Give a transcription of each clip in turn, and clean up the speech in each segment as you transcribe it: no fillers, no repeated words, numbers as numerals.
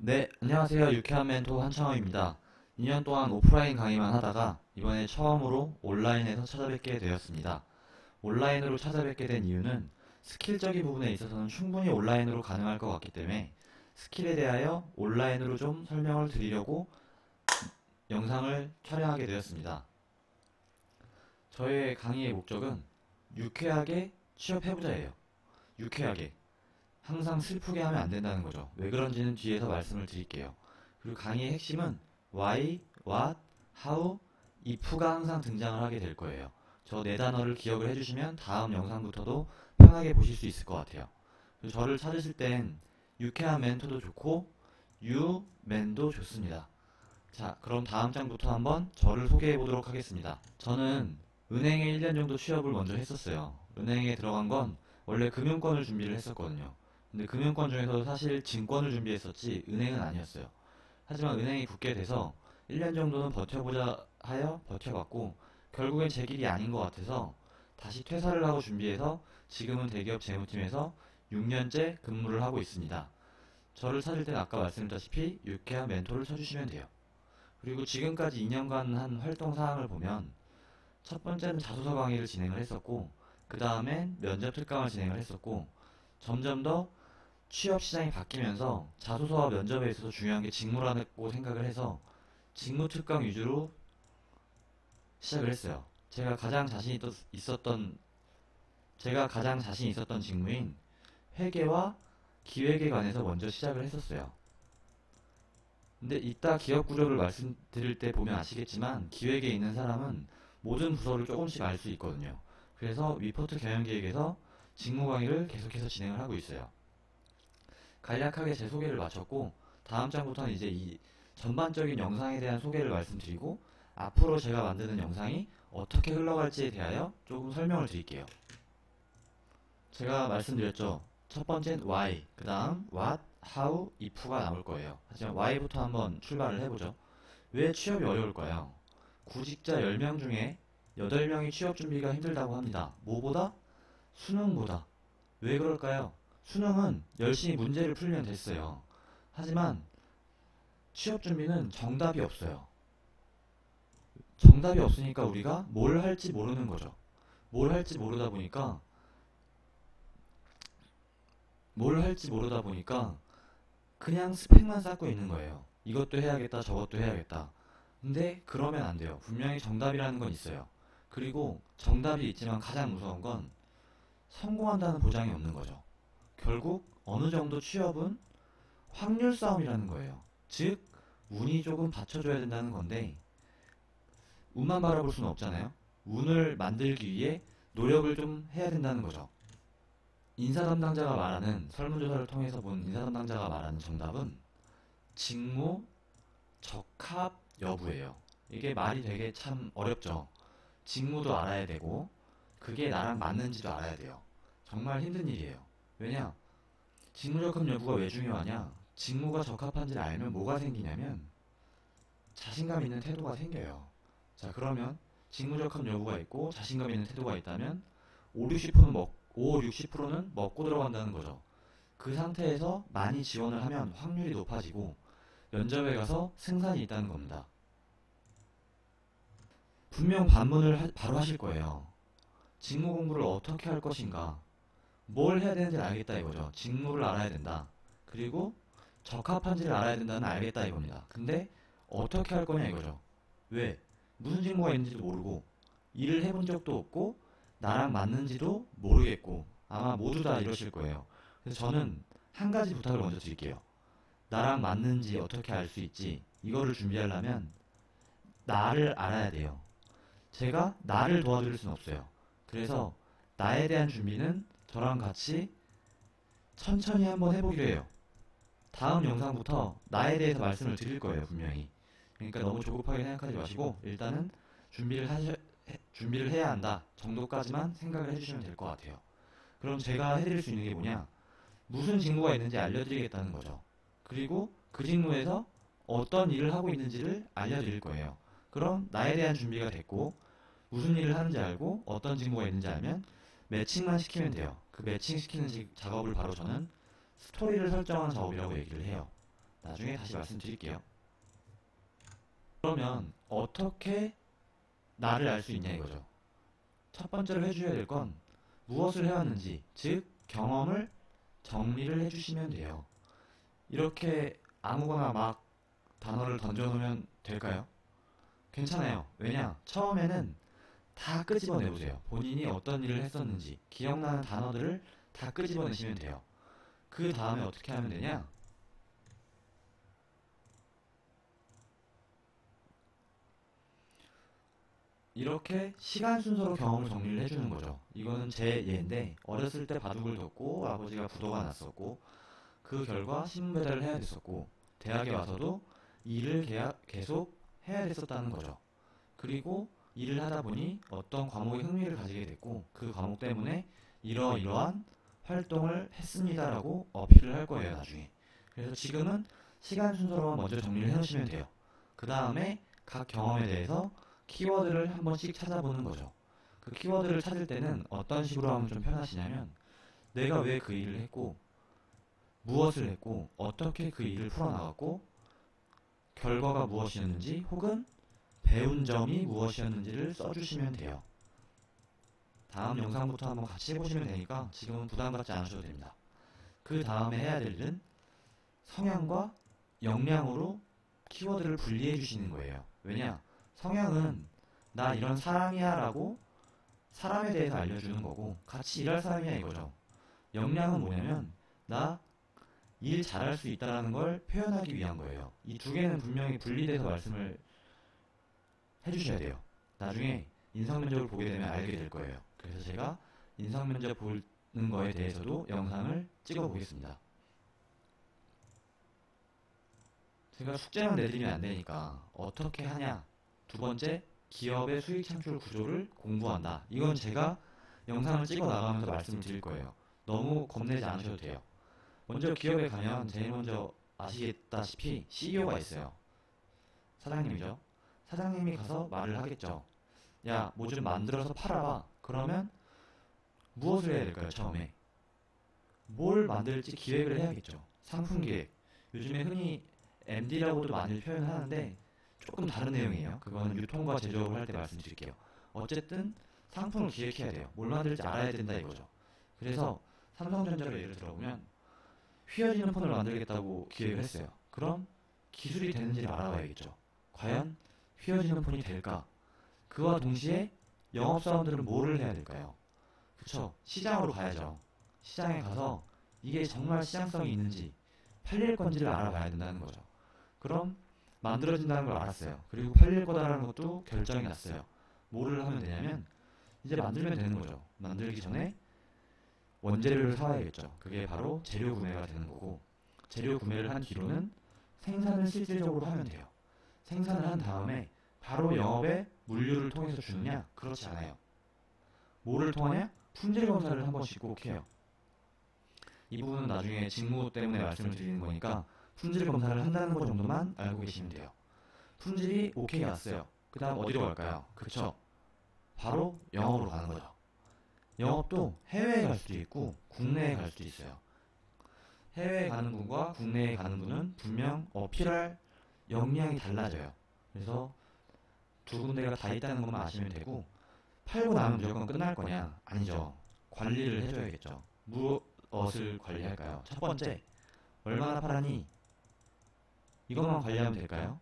네, 안녕하세요. 유쾌한 멘토 한창호입니다. 2년 동안 오프라인 강의만 하다가 이번에 처음으로 온라인에서 찾아뵙게 되었습니다. 온라인으로 찾아뵙게 된 이유는 스킬적인 부분에 있어서는 충분히 온라인으로 가능할 것 같기 때문에 스킬에 대하여 온라인으로 좀 설명을 드리려고 영상을 촬영하게 되었습니다. 저의 강의의 목적은 유쾌하게 취업해보자예요. 유쾌하게. 항상 슬프게 하면 안 된다는 거죠. 왜 그런지는 뒤에서 말씀을 드릴게요. 그리고 강의의 핵심은 why, what, how, if가 항상 등장을 하게 될 거예요. 저 네 단어를 기억을 해주시면 다음 영상부터도 편하게 보실 수 있을 것 같아요. 그리고 저를 찾으실 땐 유쾌한 멘토도 좋고 유맨도 좋습니다. 자, 그럼 다음 장부터 한번 저를 소개해 보도록 하겠습니다. 저는 은행에 1년 정도 취업을 먼저 했었어요. 은행에 들어간 건 원래 금융권을 준비를 했었거든요. 근데 금융권 중에서도 사실 증권을 준비했었지 은행은 아니었어요. 하지만 은행이 붙게 돼서 1년 정도는 버텨보자 하여 버텨봤고 결국엔 제 길이 아닌 것 같아서 다시 퇴사를 하고 준비해서 지금은 대기업 재무팀에서 6년째 근무를 하고 있습니다. 저를 찾을 땐 아까 말씀드렸다시피 유쾌한 멘토를 쳐주시면 돼요. 그리고 지금까지 2년간 한 활동 사항을 보면 첫 번째는 자소서 강의를 진행을 했었고 그 다음엔 면접 특강을 진행을 했었고 점점 더 취업 시장이 바뀌면서 자소서와 면접에 있어서 중요한 게 직무라고 생각을 해서 직무 특강 위주로 시작을 했어요. 제가 가장 자신 있었던 직무인 회계와 기획에 관해서 먼저 시작을 했었어요. 근데 이따 기업 구조를 말씀드릴 때 보면 아시겠지만 기획에 있는 사람은 모든 부서를 조금씩 알 수 있거든요. 그래서 위포트 경영기획에서 직무 강의를 계속해서 진행을 하고 있어요. 간략하게 제 소개를 마쳤고 다음 장부터는 이제 이 전반적인 영상에 대한 소개를 말씀드리고 앞으로 제가 만드는 영상이 어떻게 흘러갈지에 대하여 조금 설명을 드릴게요. 제가 말씀드렸죠. 첫 번째는 why, 그 다음 what, how, if가 나올 거예요. 하지만 why부터 한번 출발을 해보죠. 왜 취업이 어려울까요? 구직자 10명 중에 8명이 취업 준비가 힘들다고 합니다. 뭐보다? 수능보다. 왜 그럴까요? 수능은 열심히 문제를 풀면 됐어요. 하지만 취업 준비는 정답이 없어요. 정답이 없으니까 우리가 뭘 할지 모르는 거죠. 뭘 할지 모르다 보니까 그냥 스펙만 쌓고 있는 거예요. 이것도 해야겠다, 저것도 해야겠다. 근데 그러면 안 돼요. 분명히 정답이라는 건 있어요. 그리고 정답이 있지만 가장 무서운 건 성공한다는 보장이 없는 거죠. 결국 어느 정도 취업은 확률 싸움이라는 거예요. 즉, 운이 조금 받쳐줘야 된다는 건데 운만 바라볼 수는 없잖아요. 운을 만들기 위해 노력을 좀 해야 된다는 거죠. 인사 담당자가 말하는 설문조사를 통해서 본 인사 담당자가 말하는 정답은 직무, 적합 여부예요. 이게 말이 되게 참 어렵죠. 직무도 알아야 되고 그게 나랑 맞는지도 알아야 돼요. 정말 힘든 일이에요. 왜냐? 직무 적합 여부가 왜 중요하냐? 직무가 적합한지를 알면 뭐가 생기냐면 자신감 있는 태도가 생겨요. 자, 그러면 직무 적합 여부가 있고 자신감 있는 태도가 있다면 5, 60%는 먹고 들어간다는 거죠. 그 상태에서 많이 지원을 하면 확률이 높아지고 면접에 가서 승산이 있다는 겁니다. 분명 반문을 바로 하실 거예요. 직무 공부를 어떻게 할 것인가? 뭘 해야 되는지 알겠다 이거죠. 직무를 알아야 된다. 그리고 적합한지를 알아야 된다는 알겠다 이겁니다. 근데 어떻게 할 거냐 이거죠. 왜? 무슨 직무가 있는지도 모르고 일을 해본 적도 없고 나랑 맞는지도 모르겠고 아마 모두 다 이러실 거예요. 그래서 저는 한 가지 부탁을 먼저 드릴게요. 나랑 맞는지 어떻게 알 수 있지? 이거를 준비하려면 나를 알아야 돼요. 제가 나를 도와드릴 수는 없어요. 그래서 나에 대한 준비는 저랑 같이 천천히 한번 해보기로 해요. 다음 영상부터 나에 대해서 말씀을 드릴 거예요, 분명히. 그러니까 너무 조급하게 생각하지 마시고 일단은 준비를 해야 한다 정도까지만 생각을 해주시면 될 것 같아요. 그럼 제가 해드릴 수 있는 게 뭐냐? 무슨 직무가 있는지 알려드리겠다는 거죠. 그리고 그 직무에서 어떤 일을 하고 있는지를 알려드릴 거예요. 그럼 나에 대한 준비가 됐고 무슨 일을 하는지 알고 어떤 직무가 있는지 알면 매칭만 시키면 돼요. 그 매칭 시키는 작업을 바로 저는 스토리를 설정하는 작업이라고 얘기를 해요. 나중에 다시 말씀드릴게요. 그러면 어떻게 나를 알 수 있냐 이거죠. 첫 번째로 해주셔야 될 건 무엇을 해왔는지, 즉 경험을 정리를 해주시면 돼요. 이렇게 아무거나 막 단어를 던져놓으면 될까요? 괜찮아요. 왜냐? 처음에는 다 끄집어내보세요. 본인이 어떤 일을 했었는지 기억나는 단어들을 다 끄집어내시면 돼요. 그 다음에 어떻게 하면 되냐? 이렇게 시간 순서로 경험을 정리를 해주는 거죠. 이거는 제 예인데 어렸을 때 바둑을 뒀고 아버지가 부도가 났었고 그 결과 신문 배달을 해야 됐었고 대학에 와서도 일을 계속 해야 됐었다는 거죠. 그리고 일을 하다 보니 어떤 과목에 흥미를 가지게 됐고 그 과목 때문에 이러이러한 활동을 했습니다라고 어필을 할 거예요, 나중에. 그래서 지금은 시간 순서로 먼저 정리를 해놓으시면 돼요. 그 다음에 각 경험에 대해서 키워드를 한 번씩 찾아보는 거죠. 그 키워드를 찾을 때는 어떤 식으로 하면 좀 편하시냐면 내가 왜 그 일을 했고 무엇을 했고 어떻게 그 일을 풀어나갔고 결과가 무엇이었는지 혹은 배운 점이 무엇이었는지를 써주시면 돼요. 다음 영상부터 한번 같이 해보시면 되니까 지금은 부담 갖지 않으셔도 됩니다. 그 다음에 해야 될 일은 성향과 역량으로 키워드를 분리해 주시는 거예요. 왜냐? 성향은 나 이런 사람이야 라고 사람에 대해서 알려주는 거고 같이 일할 사람이야 이거죠. 역량은 뭐냐면 나 일 잘할 수 있다는 걸 표현하기 위한 거예요. 이 두 개는 분명히 분리돼서 말씀을 해주셔야 돼요. 나중에 인성면접을 보게 되면 알게 될 거예요. 그래서 제가 인성면접 보는 거에 대해서도 영상을 찍어 보겠습니다. 제가 숙제만 내드리면 안 되니까 어떻게 하냐. 두 번째, 기업의 수익 창출 구조를 공부한다. 이건 제가 영상을 찍어 나가면서 말씀을 드릴 거예요. 너무 겁내지 않으셔도 돼요. 먼저 기업에 가면 제일 먼저 아시겠다시피 CEO가 있어요. 사장님이죠. 사장님이 가서 말을 하겠죠. 야, 뭐 좀 만들어서 팔아봐. 그러면 무엇을 해야 될까요, 처음에? 뭘 만들지 기획을 해야겠죠. 상품 기획. 요즘에 흔히 MD라고도 많이 표현하는데 조금 다른 내용이에요. 그거는 유통과 제조업을 할 때 말씀드릴게요. 어쨌든 상품을 기획해야 돼요. 뭘 만들지 알아야 된다 이거죠. 그래서 삼성전자로 예를 들어보면 휘어지는 폰을 만들겠다고 기획을 했어요. 그럼 기술이 되는지를 알아봐야겠죠. 과연 휘어지는 폰이 될까? 그와 동시에 영업사원들은 뭐를 해야 될까요? 그쵸? 시장으로 가야죠. 시장에 가서 이게 정말 시장성이 있는지 팔릴 건지를 알아봐야 된다는 거죠. 그럼 만들어진다는 걸 알았어요. 그리고 팔릴 거다라는 것도 결정이 났어요. 뭐를 하면 되냐면 이제 만들면 되는 거죠. 만들기 전에 원재료를 사와야겠죠. 그게 바로 재료 구매가 되는 거고 재료 구매를 한 뒤로는 생산을 실질적으로 하면 돼요. 생산을 한 다음에 바로 영업에 물류를 통해서 주느냐? 그렇지 않아요. 뭐를 통하냐? 품질 검사를 한 번씩 꼭 해요. 이 부분은 나중에 직무 때문에 말씀을 드리는 거니까 품질 검사를 한다는 것 정도만 알고 계시면 돼요. 품질이 오케이 왔어요. 그 다음 어디로 갈까요? 그쵸? 바로 영업으로 가는 거죠. 영업도 해외에 갈 수도 있고 국내에 갈 수도 있어요. 해외에 가는 분과 국내에 가는 분은 분명 어필할 역량이 달라져요. 그래서 두 군데가 다 있다는 것만 아시면 되고 팔고 나면 무조건 끝날 거냐? 아니죠. 관리를 해줘야겠죠. 무엇을 관리할까요? 첫 번째, 얼마나 팔았니? 이것만 관리하면 될까요?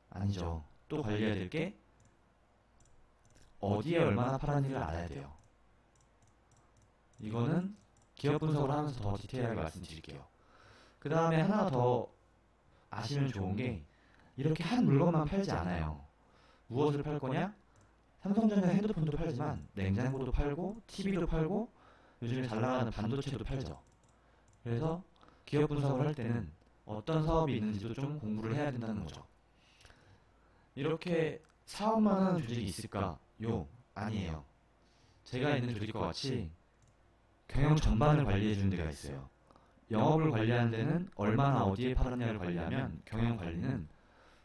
아니죠. 또 관리해야 될 게 어디에 얼마나 팔았는지를 알아야 돼요. 이거는 기업 분석을 하면서 더 디테일하게 말씀드릴게요. 그 다음에 하나 더 아시면 좋은 게 이렇게 한 물건만 팔지 않아요. 무엇을 팔 거냐? 삼성전자 핸드폰도 팔지만 냉장고도 팔고 TV도 팔고 요즘에 잘 나가는 반도체도 팔죠. 그래서 기업 분석을 할 때는 어떤 사업이 있는지도 좀 공부를 해야 된다는 거죠. 이렇게 사업만 하는 조직이 있을까요? 아니에요. 제가 있는 조직과 같이 경영 전반을 관리해주는 데가 있어요. 영업을 관리하는 데는 얼마나 어디에 팔았냐를 관리하면 경영 관리는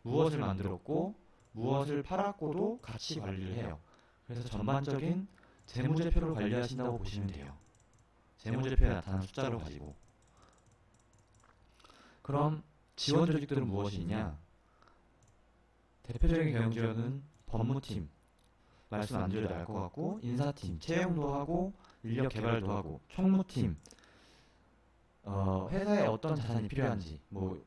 무엇을 만들었고 무엇을 팔았고도 같이 관리를 해요. 그래서 전반적인 재무제표를 관리하신다고 보시면 돼요. 재무제표에 나타나는 숫자를 가지고. 그럼 지원 조직들은 무엇이 있냐? 대표적인 경영 지원은 법무팀, 말씀 안 드려도 알 것 같고, 인사팀, 채용도 하고, 인력 개발도 하고, 총무팀, 회사에 어떤 자산이 필요한지, 뭐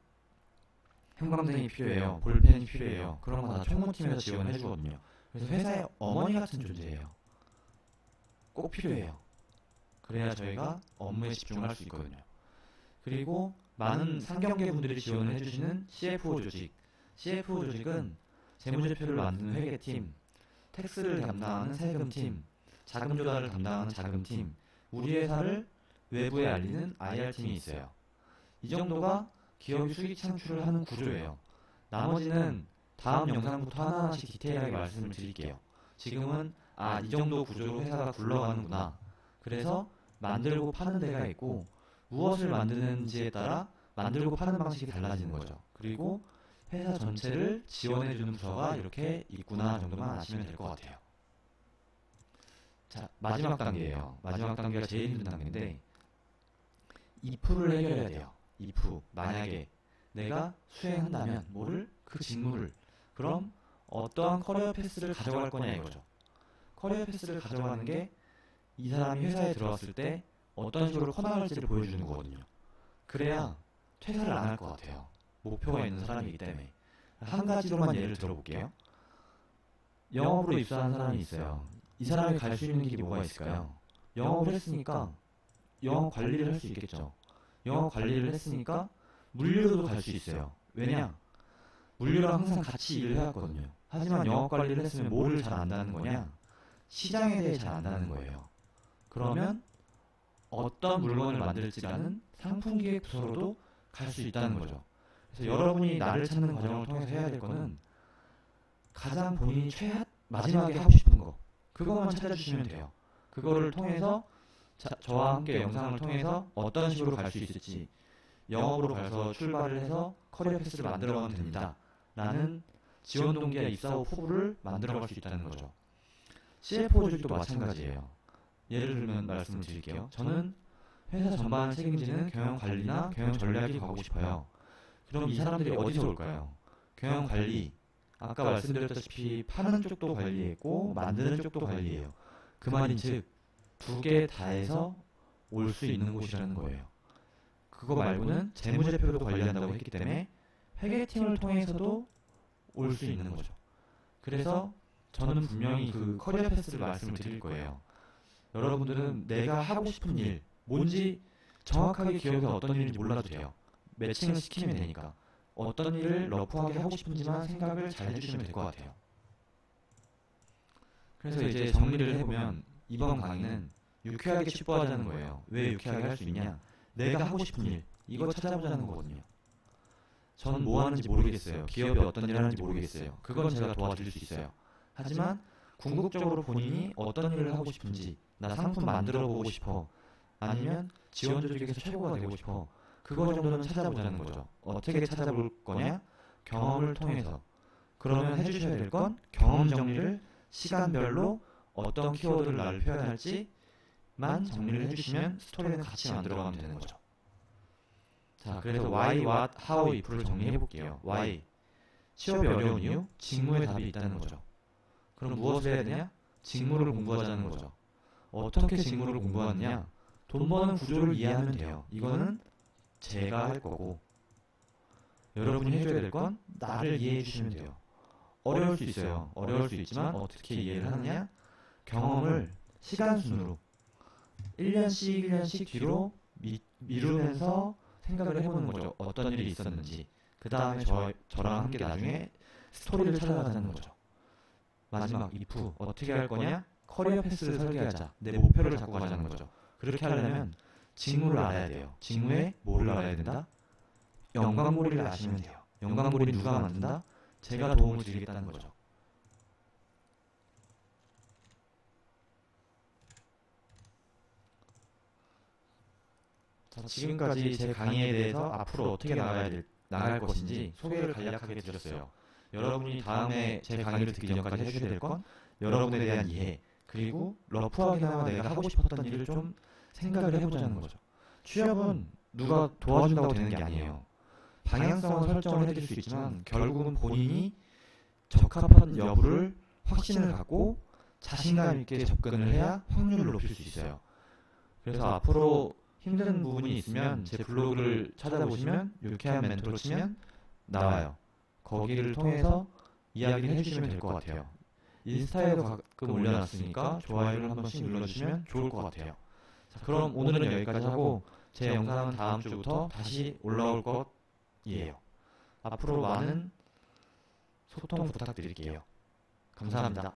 형광등이 필요해요, 볼펜이 필요해요. 그런 거 다 총무팀에서 지원을 해주거든요. 그래서 회사의 어머니 같은 존재예요. 꼭 필요해요. 그래야 저희가 업무에 집중을 할 수 있거든요. 그리고 많은 상경계 분들이 지원을 해주시는 CFO 조직. CFO 조직은 재무제표를 만드는 회계팀, 텍스를 담당하는 세금팀, 자금 조달을 담당하는 자금팀, 우리 회사를 외부에 알리는 IR팀이 있어요. 이 정도가 기업이 수익 창출을 하는 구조예요. 나머지는 다음 영상부터 하나하나씩 디테일하게 말씀을 드릴게요. 지금은 이 정도 구조로 회사가 굴러가는구나. 그래서 만들고 파는 데가 있고 무엇을 만드는지에 따라 만들고 파는 방식이 달라지는 거죠. 그리고 회사 전체를 지원해주는 부서가 이렇게 있구나 정도만 아시면 될 것 같아요. 자, 마지막 단계예요. 마지막 단계가 제일 힘든 단계인데 if를 해결해야 돼요. if, 만약에 내가 수행한다면 뭐를? 그 직무를. 그럼 어떠한 커리어 패스를 가져갈 거냐 이거죠. 커리어 패스를 가져가는 게 이 사람이 회사에 들어왔을 때 어떤 식으로 커나갈지를 보여주는 거거든요. 그래야 퇴사를 안 할 것 같아요. 목표가 있는 사람이기 때문에. 한 가지로만 예를 들어볼게요. 영업으로 입사한 사람이 있어요. 이 사람이 갈 수 있는 길이 뭐가 있을까요? 영업을 했으니까 영업 관리를 할 수 있겠죠. 영업 관리를 했으니까 물류도 갈 수 있어요. 왜냐? 물류랑 항상 같이 일을 해왔거든요. 하지만 영업 관리를 했으면 뭐를 잘 안다는 거냐? 시장에 대해 잘 안다는 거예요. 그러면 어떤 물건을 만들지라는 상품기획 부서로도 갈 수 있다는 거죠. 그래서 여러분이 나를 찾는 과정을 통해서 해야 될 거는 가장 본인이 마지막에 하고 싶은 거 그것만 찾아주시면 돼요. 그거를 통해서 저와 함께 영상을 통해서 어떤 식으로 갈 수 있을지 영업으로 가서 출발을 해서 커리어 패스를 만들어가면 됩니다. 라는 지원 동기와 입사 후 포부를 만들어갈 수 있다는 거죠. CFO 조직도 마찬가지예요. 예를 들면 말씀을 드릴게요. 저는 회사 전반을 책임지는 경영관리나 경영전략이 가고 싶어요. 그럼 이 사람들이 어디서 올까요? 경영관리, 아까 말씀드렸다시피 파는 쪽도 관리했고 만드는 쪽도 관리해요. 그 말인즉 두 개 다 해서 올 수 있는 곳이라는 거예요. 그거 말고는 재무제표도 관리한다고 했기 때문에 회계팀을 통해서도 올 수 있는 거죠. 그래서 저는 분명히 그 커리어 패스를 말씀을 드릴 거예요. 여러분들은 내가 하고 싶은 일, 뭔지 정확하게 기억이 어떤 일인지 몰라도 돼요. 매칭을 시키면 되니까. 어떤 일을 러프하게 하고 싶은지만 생각을 잘 해주시면 될 것 같아요. 그래서 이제 정리를 해보면 이번 강의는 유쾌하게 취부하자는 거예요. 왜 유쾌하게 할 수 있냐? 내가 하고 싶은 일, 이거 찾아보자는 거거든요. 전 뭐 하는지 모르겠어요. 기업이 어떤 일을 하는지 모르겠어요. 그건 제가 도와드릴 수 있어요. 하지만 궁극적으로 본인이 어떤 일을 하고 싶은지, 나 상품 만들어 보고 싶어, 아니면 지원 조직에서 최고가 되고 싶어, 그거 정도는 찾아보자는 거죠. 어떻게 찾아볼 거냐? 경험을 통해서. 그러면 해주셔야 될 건 경험 정리를 시간별로 어떤 키워드를 나를 표현할지만 정리를 해주시면 스토리는 같이 만들어가면 되는 거죠. 자, 그래서 why, what, how, if를 정리해볼게요. why, 취업이 어려운 이유? 직무에 답이 있다는 거죠. 그럼 무엇을 해야 되냐? 직무를 공부하자는 거죠. 어떻게 직무를 공부하느냐? 돈 버는 구조를 이해하면 돼요. 이거는 제가 할 거고 여러분이 해줘야 될 건 나를 이해해 주시면 돼요. 어려울 수 있어요. 어려울 수 있지만 어떻게 이해를 하느냐? 경험을 시간 순으로 1년씩 1년씩 뒤로 미루면서 생각을 해보는 거죠. 어떤 일이 있었는지. 그 다음에 저랑 함께 나중에 스토리를 찾아가자는 거죠. 마지막 if 어떻게 할 거냐? 커리어 패스를 설계하자. 내 목표를 잡고 가자는 거죠. 그렇게 하려면 직무를 알아야 돼요. 직무에 뭐를 알아야 된다? 연관고리를 아시면 돼요. 연관고리 누가 만든다? 제가 도움을 드리겠다는 거죠. 자, 지금까지 제 강의에 대해서 앞으로 어떻게 나갈 것인지 소개를 간략하게 드렸어요. 여러분이 다음에 제 강의를 듣기 전까지 해주셔야 될 건 여러분에 대한 이해, 그리고 러프하게나마 내가 하고 싶었던 일을 좀 생각을 해보자는 거죠. 취업은 누가 도와준다고 되는 게 아니에요. 방향성을 설정을 해줄 수 있지만 결국은 본인이 적합한 여부를 확신을 갖고 자신감 있게 접근을 해야 확률을 높일 수 있어요. 그래서 앞으로 힘든 부분이 있으면 제 블로그를 찾아보시면 유쾌한 멘토로 치면 나와요. 거기를 통해서 이야기를 해주시면 될 것 같아요. 인스타에도 가끔 올려놨으니까 좋아요를 한 번씩 눌러주시면 좋을 것 같아요. 자, 그럼 오늘은 여기까지 하고 제 영상은 다음 주부터 다시 올라올 것이에요. 앞으로 많은 소통 부탁드릴게요. 감사합니다.